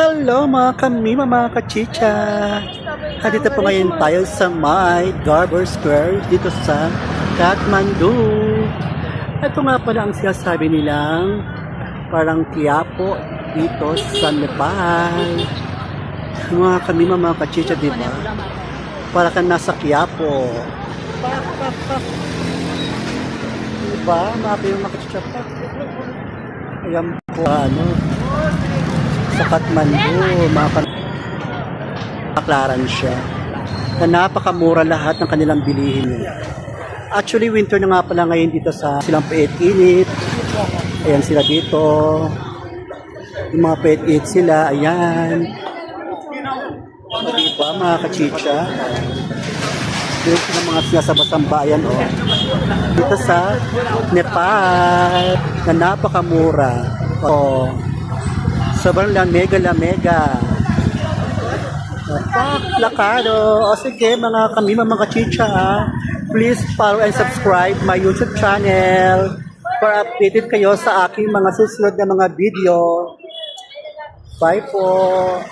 Hello mga kamima, mga kachicha. Dito po ngayon tayo sa may Garber Square dito sa Kathmandu. Ito nga pala ang sinasabi nilang parang Quiapo dito sa Nepal. Mga kamima, mga kachicha, diba? Para kang nasa Quiapo. Diba? Mga kamima, mga kachicha pa. Ayan po, sa Kathmandu, maklaran siya na napakamura lahat ng kanilang bilihin. Actually, winter na nga pala ngayon dito sa silang pait-init. Ayan sila dito. Yung mga pait-init sila, ayan. Diba, mga kachicha? Dito sila mga sinasabasamba, ayan, oh. Dito sa Nepal, na napakamura. Oh. Sobrang lamega. Lakado. O sige mga kamima, mga chicha, please follow and subscribe my YouTube channel para updated kayo sa aking mga susunod na mga video. Bye po.